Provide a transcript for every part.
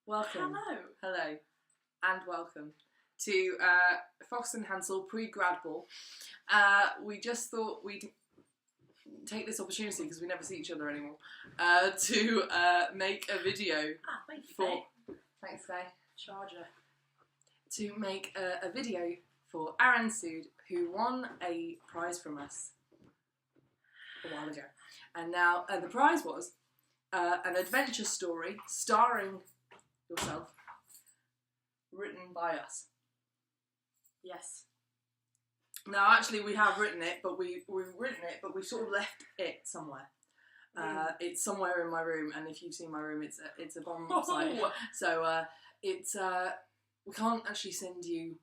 Welcome. Hello. And welcome to Fox and Hansel pre-grad ball. We just thought we'd take this opportunity, because we never see each other anymore, to make a video Thank you, for... Faye. Thanks, Faye. Charger. To make a video for Aron Sood, who won a prize from us a while ago. And now the prize was an adventure story starring yourself, written by us. Yes. Now, actually, we have written it, but we've sort of left it somewhere. It's somewhere in my room, and if you've seen my room, it's a bomb site. So we can't actually send you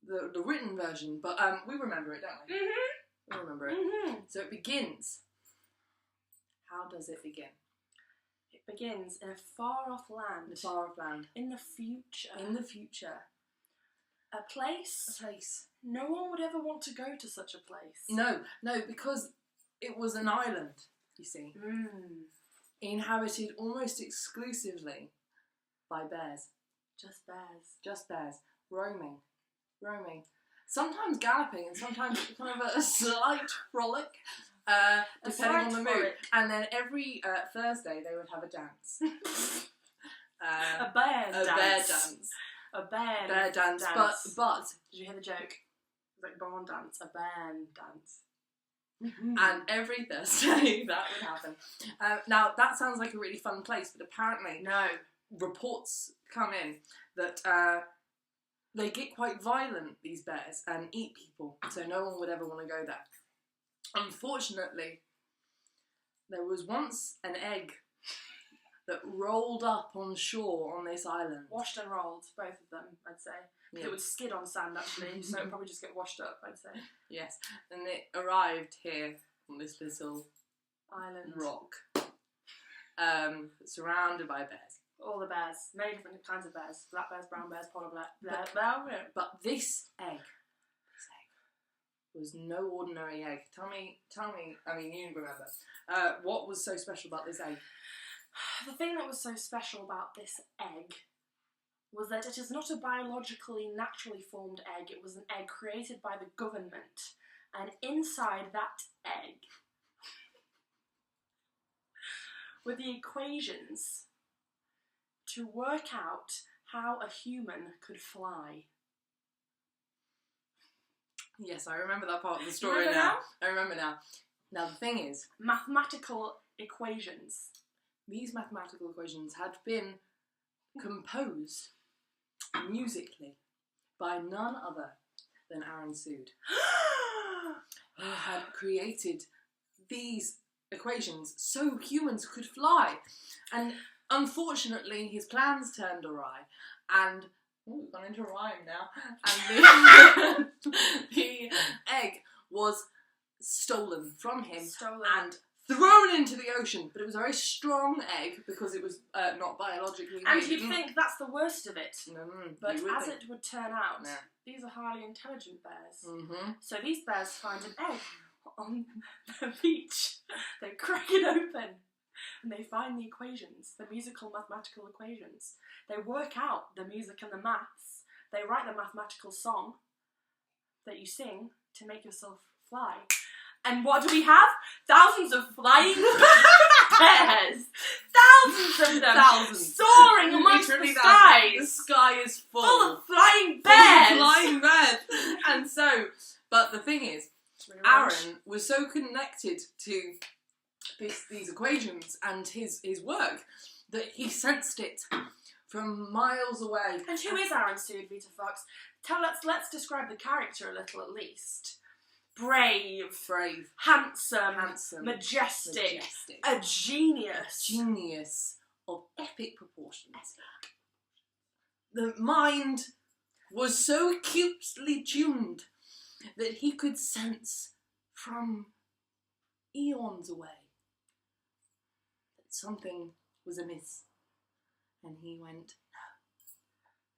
the written version, but we remember it, don't we? Mm-hmm. We remember it. Mm-hmm. So it begins. How does it begin? It begins in a far-off land. In a far-off land. In the future. In the future. A place. A place. No one would ever want to go to such a place. No, because it was an island, you see. Inhabited almost exclusively by bears. Just bears. Just bears. Roaming. Sometimes galloping, and sometimes kind of a slight frolic, depending on the mood. And then every Thursday they would have a dance. A bear dance. A bear dance. But did you hear the joke? It's like barn dance, a bear dance. And every Thursday that would happen. Now that sounds like a really fun place, but apparently reports come in that they get quite violent, these bears, and eat people, so no one would ever want to go there. Unfortunately, there was once an egg that rolled up on shore on this island. Washed and rolled, both of them, I'd say. Yeah. It would skid on sand, actually, so it would probably just get washed up, I'd say. Yes, and it arrived here on this little island rock, surrounded by bears. All the bears, many different kinds of bears. Black bears, brown bears, polar bears. But this egg was no ordinary egg. Tell me, I mean, you remember. What was so special about this egg? The thing that was so special about this egg was that it is not a biologically, naturally formed egg. It was an egg created by the government. And inside that egg were the equations to work out how a human could fly. Yes, I remember that part of the story now. I remember now. Now the thing is, mathematical equations. These mathematical equations had been composed musically by none other than Aron Sood, who had created these equations so humans could fly. And unfortunately, his plans turned awry, and we've gone into rhyme now. And the egg was stolen from him and thrown into the ocean. But it was a very strong egg because it was not biologically. And you'd think that's the worst of it, but as it would turn out, these are highly intelligent bears. Mm-hmm. So these bears find an egg on the beach. They crack it open. And they find the equations, the musical mathematical equations. They work out the music and the maths. They write the mathematical song that you sing to make yourself fly. And what do we have? Thousands of flying bears! Thousands of them! Thousands. Soaring amongst the skies! The sky is full of flying bears! And so, but the thing is, Aron was so connected to these equations and his work that he sensed it from miles away. And who is Aron Sood, Vita Fox? Let's describe the character a little at least. Brave, handsome, majestic, a genius of epic proportions. The mind was so acutely tuned that he could sense from eons away that something was amiss, and he went,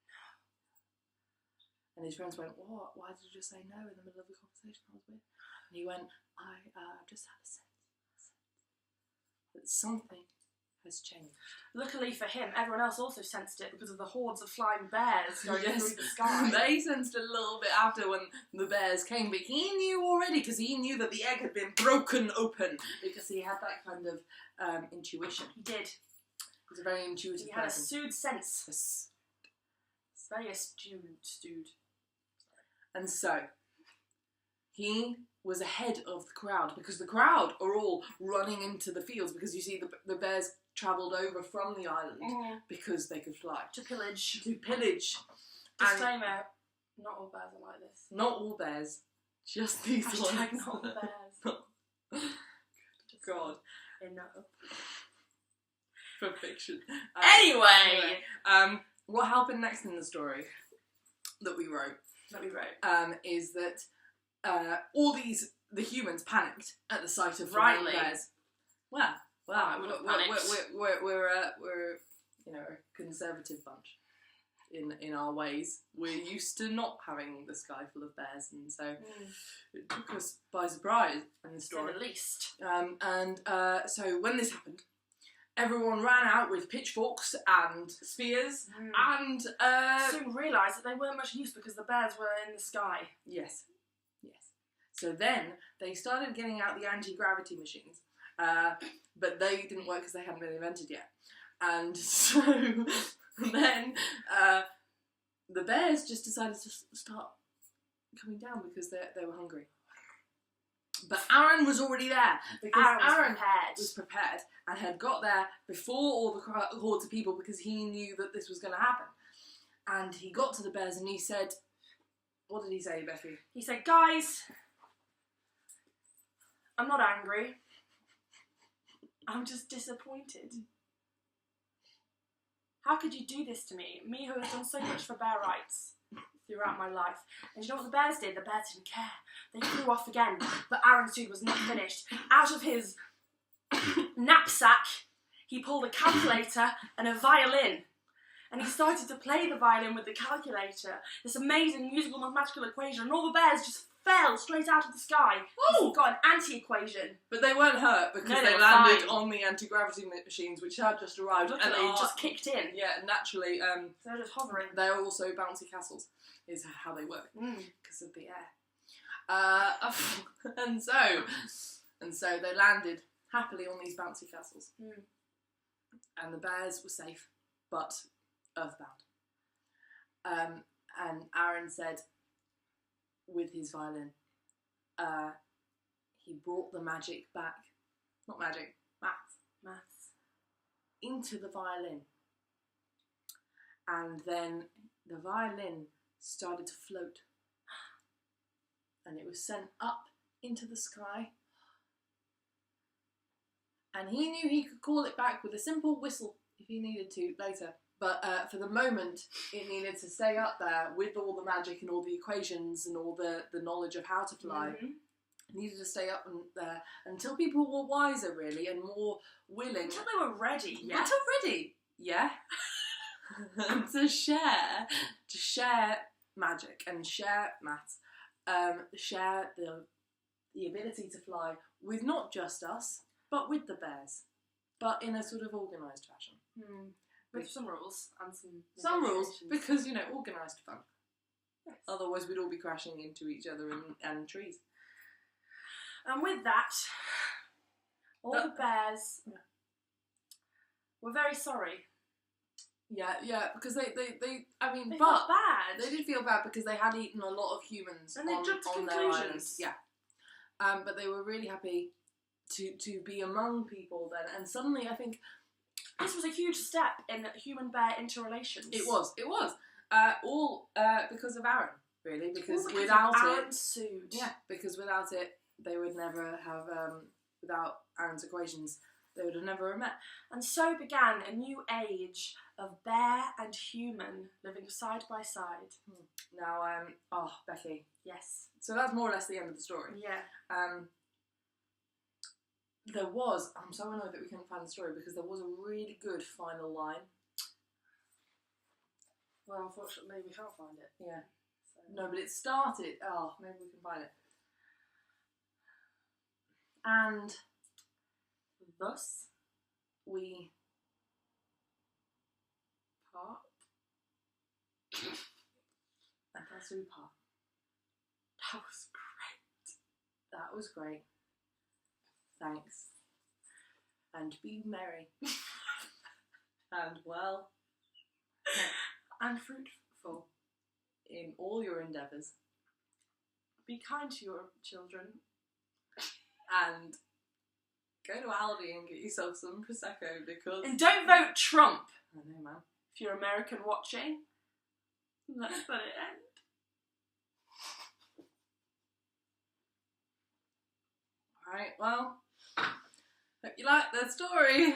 no. And his friends went, what? Why did you just say no in the middle of the conversation? That was weird. And he went, I just had a sense that something has changed. Luckily for him, everyone else also sensed it because of the hordes of flying bears going Yes. through the sky. They sensed a little bit after when the bears came, but he knew already because he knew that the egg had been broken open because he had that kind of intuition. He did. He was a very intuitive He had a person. astute sense. Yes. Very astute. And so, he was ahead of the crowd because the crowd are all running into the fields because you see the bears travelled over from the island because they could fly. To pillage. To pillage. Disclaimer, not all bears are like this. Not all bears, just these Hashtag ones. not all bears. God. Enough. For fiction. Anyway! What happened next in the story that we wrote is that all the humans panicked at the sight of flying Rightly. bears. Well, I would have panicked. we're you know, a conservative bunch in our ways. We're used to not having the sky full of bears, and so it took us by surprise in the story. At least. So when this happened, everyone ran out with pitchforks and spears and Soon realised that they weren't much use because the bears were in the sky. yes. So then they started getting out the anti-gravity machines, but they didn't work because they hadn't been invented yet. And so then the bears just decided to start coming down because they were hungry. But Aron was already there because Aron was prepared and had got there before all the hordes of people because he knew that this was going to happen. And he got to the bears and he said, what did he say, Becky? He said, guys, I'm not angry. I'm just disappointed. How could you do this to me? Me who has done so much for bear rights throughout my life. And you know what the bears did? The bears didn't care. They flew off again. But Aron's food was not finished. Out of his knapsack, he pulled a calculator and a violin. And he started to play the violin with the calculator. This amazing musical mathematical equation. And all the bears just fell straight out of the sky. Oh! He got an anti-equation. But they weren't hurt because they landed on the anti-gravity machines, which had just arrived. Luckily, and just kicked in. Yeah, naturally. So they're just hovering. They're also bouncy castles, is how they work, because of the air. And so they landed happily on these bouncy castles. And the bears were safe, but earthbound. And Aron said, with his violin, he brought the magic back. Not magic, maths. Into the violin. And then the violin started to float. And it was sent up into the sky. And he knew he could call it back with a simple whistle if he needed to later. But for the moment, it needed to stay up there with all the magic and all the equations and all the knowledge of how to fly. It needed to stay up there until people were wiser, really, and more willing. Until they were ready, yeah? Until ready, yeah. to share magic and share maths. Share the ability to fly with not just us, but with the bears. But in a sort of organised fashion. With some rules and some rules, because, you know, organised fun. Yes. Otherwise we'd all be crashing into each other and trees. And with that, all the bears were very sorry. Yeah, because they I mean, they but felt bad. They did feel bad because they had eaten a lot of humans and they jumped to on their islands. Yeah. But they were really happy to be among people then, and suddenly I think this was a huge step in human-bear interrelations. It was. All because of Aron, really, because without Aron sued. Yeah, because without it, they would never have, without Aron's equations, they would have never met. And so began a new age of bear and human living side by side. Now, Becky. Yes. So that's more or less the end of the story. Yeah. There was, I'm so annoyed that we couldn't find the story because there was a really good final line. Well, unfortunately, we can't find it. Yeah. So. No, but it started, maybe we can find it. And thus we super. That was great. That was great. Thanks. And be merry. And well. And fruitful. In all your endeavours. Be kind to your children. And go to Aldi and get yourself some Prosecco because... And don't vote Trump. I know, man. If you're American watching, let's let it end. Alright, well, hope you liked the story.